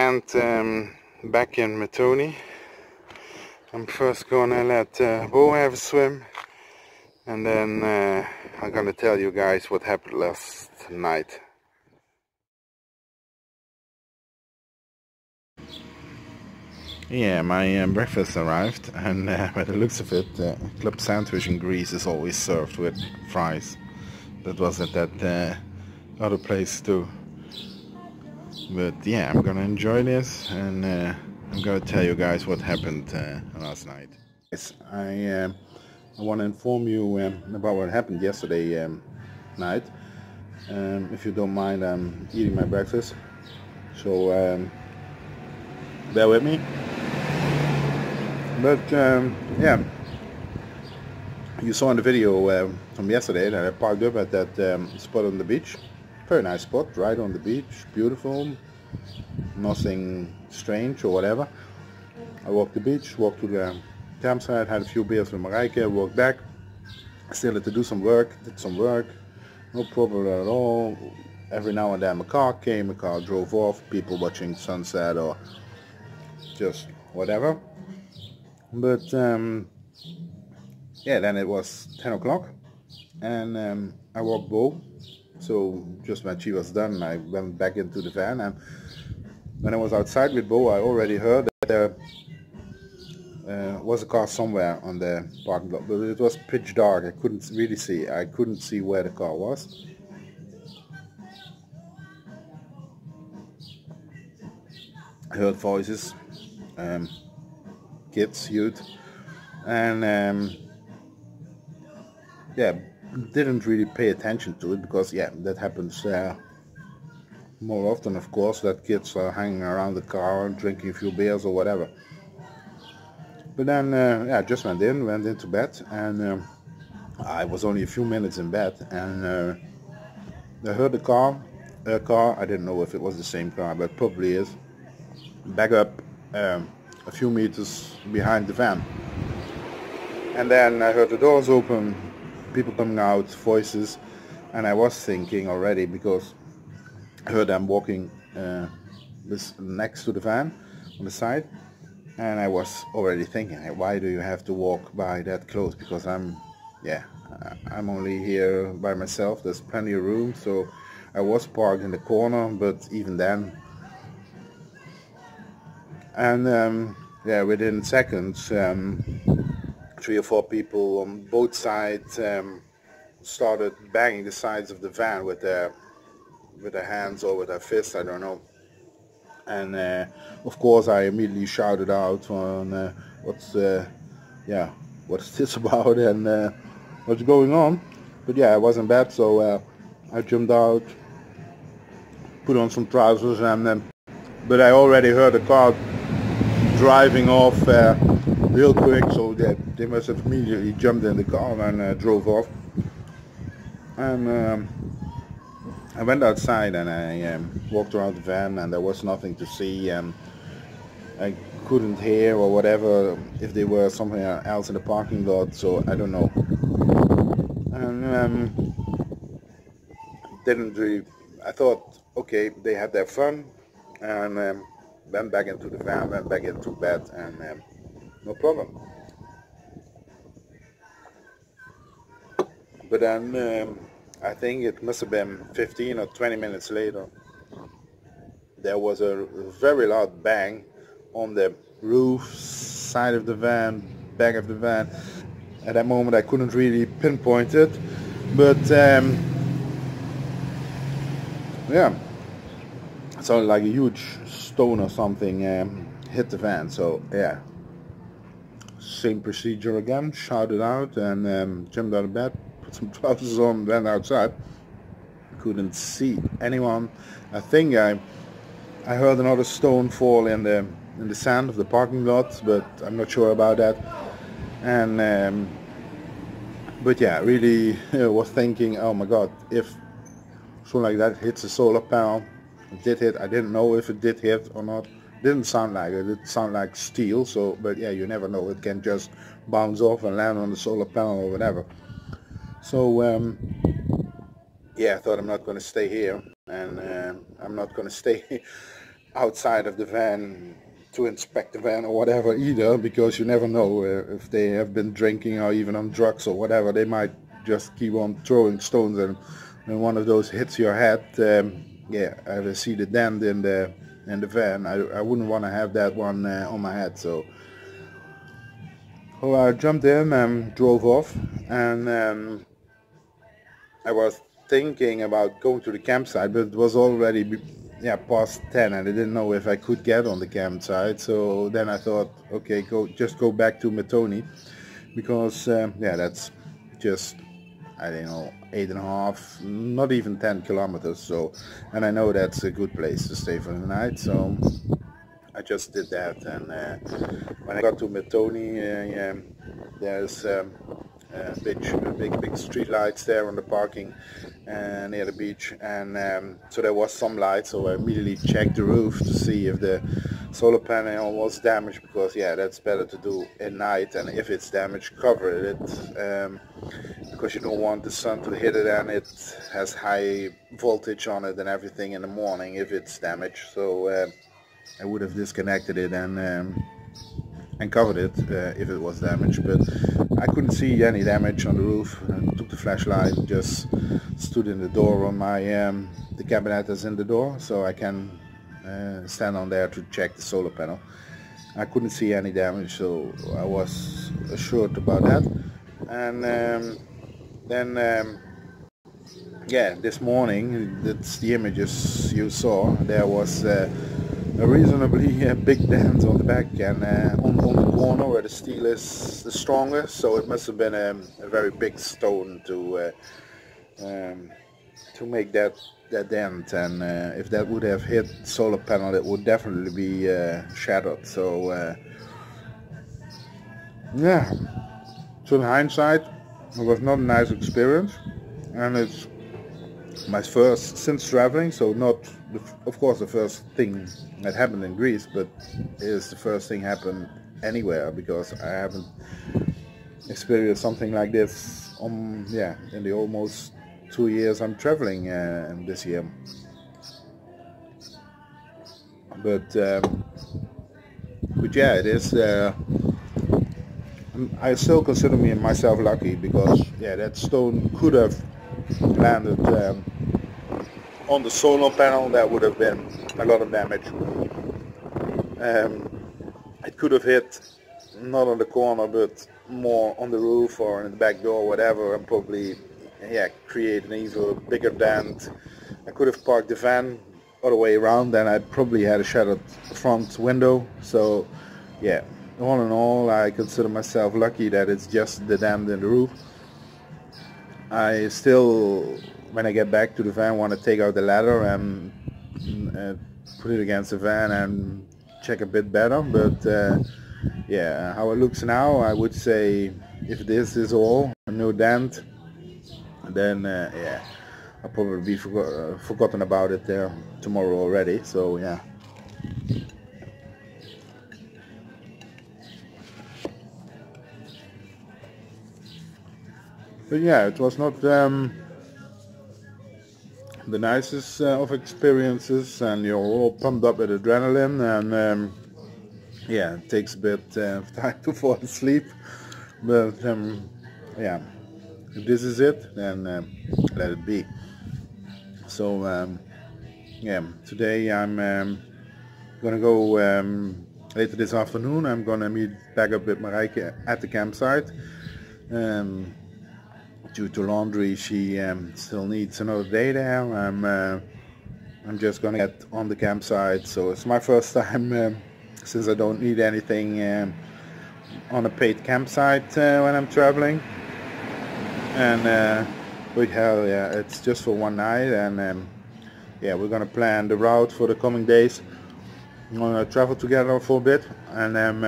land back in Matoni. I'm first gonna let Bo have a swim, and then I'm gonna tell you guys what happened last night. Yeah, my breakfast arrived, and by the looks of it, club sandwich in Greece is always served with fries. That was at that other place too. But yeah, I'm gonna enjoy this, and I'm gonna tell you guys what happened last night. Yes, I want to inform you about what happened yesterday night. If you don't mind, I'm eating my breakfast, so bear with me. But yeah, you saw in the video from yesterday that I parked up at that spot on the beach. Very nice spot, right on the beach, beautiful, nothing strange or whatever. I walked the beach, walked to the campsite, had a few beers with Marijke, walked back. Still had to do some work, did some work, no problem at all. Every now and then a car came, a car drove off, people watching sunset or just whatever. But yeah, then it was 10 o'clock and I walked Bo. So just when she was done, I went back into the van, and when I was outside with Bo, I already heard that there was a car somewhere on the parking lot, but it was pitch dark. I couldn't really see. I couldn't see where the car was. I heard voices, kids, youth, and yeah, didn't really pay attention to it because yeah, that happens more often, of course, that kids are hanging around the car drinking a few beers or whatever. But then yeah, I just went into bed, and I was only a few minutes in bed, and I heard a car, I didn't know if it was the same car, but probably is, back up a few meters behind the van. And then I heard the doors open, people coming out, voices, and I was thinking already, because I heard them walking next to the van on the side, and I was already thinking, hey, why do you have to walk by that close? Because I'm only here by myself, there's plenty of room, so I was parked in the corner, but even then. And yeah, within seconds, 3 or 4 people on both sides started banging the sides of the van with their hands or with their fists, I don't know. And of course I immediately shouted out on what's this about, and what's going on. But yeah, I was in bed, so I jumped out, put on some trousers, and but I already heard the car driving off real quick, so they must have immediately jumped in the car and drove off. And I went outside and I walked around the van, and there was nothing to see, and I couldn't hear or whatever if they were somewhere else in the parking lot, so I don't know. And didn't really, I thought, okay, they had their fun, and went back into the van, went back into bed, and no problem. But then I think it must have been 15 or 20 minutes later, there was a very loud bang on the roof, side of the van, back of the van. At that moment I couldn't really pinpoint it, but yeah, it sounded like a huge stone or something hit the van. So yeah, same procedure again, shouted out, and jumped out of bed, put some trousers on, went outside. Couldn't see anyone. I think I heard another stone fall in the sand of the parking lot, but I'm not sure about that. And but yeah, really was thinking, oh my god, if something like that hits a solar panel, it did hit. I didn't know if it did hit or not. Didn't sound like it. It sounded like steel. So, but yeah, you never know. It can just bounce off and land on the solar panel or whatever. So yeah, I thought I'm not going to stay here, and I'm not going to stay outside of the van to inspect the van or whatever either, because you never know if they have been drinking or even on drugs or whatever. They might just keep on throwing stones, and when one of those hits your head, yeah, I see the dent in the van. I wouldn't want to have that one on my head. So I jumped in and drove off, and I was thinking about going to the campsite, but it was already past 10, and I didn't know if I could get on the campsite. So then I thought, okay, just go back to Matoni, because that's just, I don't know, 8.5, not even 10 kilometers. So, and I know that's a good place to stay for the night. So I just did that, and when I got to Matoni, there's big street lights there on the parking near the beach, and so there was some light. So I immediately checked the roof to see if the solar panel was damaged, because that's better to do at night, and if it's damaged, cover it, because you don't want the sun to hit it, and it has high voltage on it and everything in the morning if it's damaged. So I would have disconnected it and covered it if it was damaged, but I couldn't see any damage on the roof. I took the flashlight and just stood in the door on my the cabinet is in the door, so I can stand on there to check the solar panel. I couldn't see any damage, so I was assured about that. And then this morning, that's the images you saw. There was a reasonably big dent on the back, and on the corner where the steel is the strongest, so it must have been a very big stone to make that dent, and if that would have hit the solar panel, it would definitely be shattered. So so in hindsight, it was not a nice experience, and it's my first since traveling, so not of course the first thing that happened in Greece, but it is the first thing happened anywhere, because I haven't experienced something like this in the almost 2 years I'm traveling this year. But yeah, it is. I still consider myself lucky, because that stone could have landed on the solar panel. That would have been a lot of damage. It could have hit not on the corner, but more on the roof or in the back door, whatever, and probably create an even bigger dent. I could have parked the van other way around, and I probably had a shattered front window. So all in all, I consider myself lucky that it's just the dent in the roof. I still, when I get back to the van, want to take out the ladder and put it against the van and check a bit better. But how it looks now, I would say if this is all, no dent, then I'll probably be forgotten about it tomorrow already. So But it was not the nicest of experiences, and you're all pumped up with adrenaline, and it takes a bit of time to fall asleep. But if this is it, then let it be. So today I'm gonna go later this afternoon. I'm gonna meet back up with Marijke at the campsite. Due to laundry, she still needs another day there. I'm just gonna get on the campsite, so it's my first time since I don't need anything on a paid campsite when I'm traveling. And it's just for one night, and we're gonna plan the route for the coming days. We're gonna travel together for a bit, and then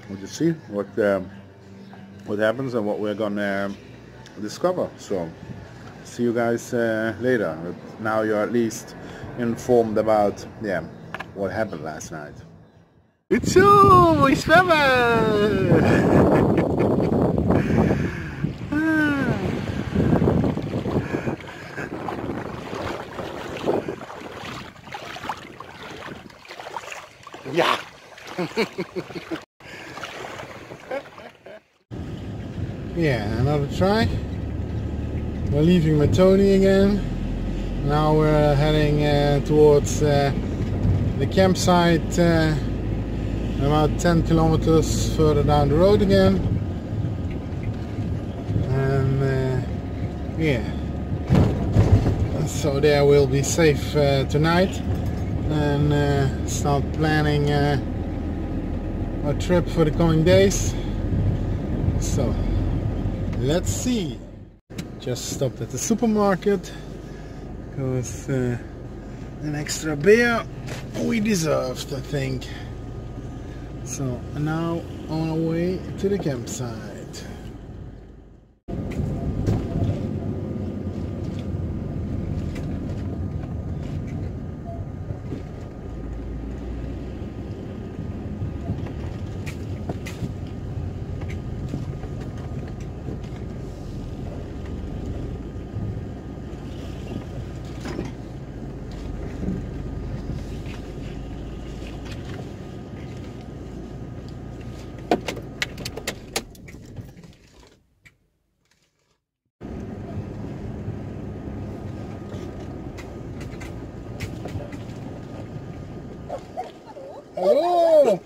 we'll just see what happens and what we're gonna discover. So see you guys later. But now you're at least informed about what happened last night. It's so, mój Yeah, another try. We're leaving Matoni again. Now we're heading towards the campsite, about 10 kilometers further down the road again. And yeah, so there we'll be safe tonight and start planning our trip for the coming days. So let's see. Just stopped at the supermarket because an extra beer we deserved, I think. So now on our way to the campsite. Hallo!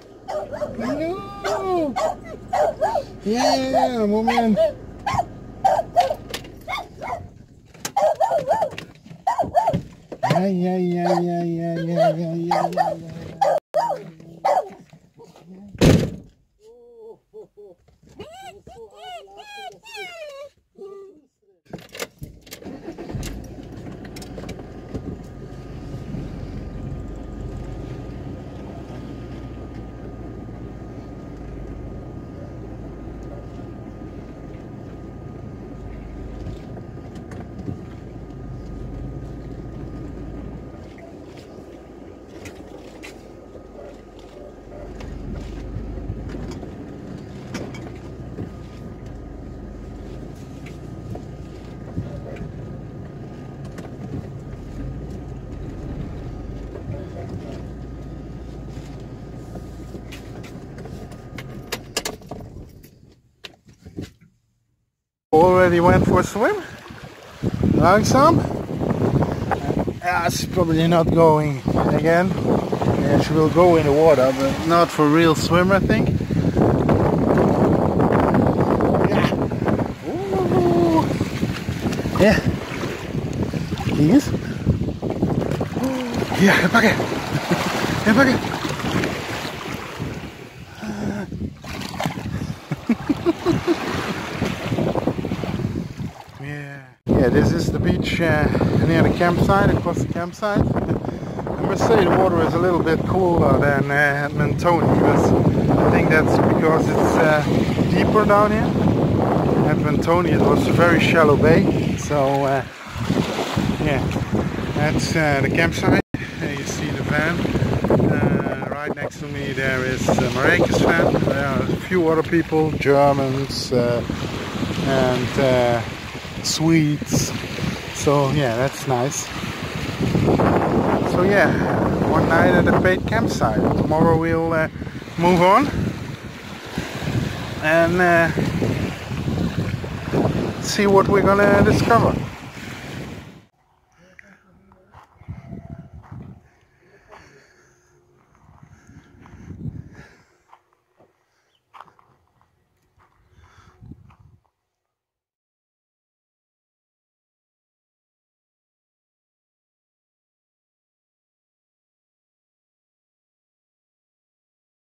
Hallo! Ja, Moment. Ja. Already went for a swim. Like some. She's probably not going again. Yeah, she will go in the water, but not for real swim, I think. Yeah. Ooh. Yeah. Yes. Ja, pakken. Ja, pakken. Yeah, this is the beach near the campsite, across the campsite. I must say the water is a little bit cooler than at Mentone, because I think that's because it's deeper down here. At Mentone it was a very shallow bay, so yeah, that's the campsite. You see the van. Right next to me there is Mareike's van. There are a few other people, Germans and Swedes, so yeah, that's nice. So yeah, one night at a paid campsite. Tomorrow we'll move on and see what we're gonna discover.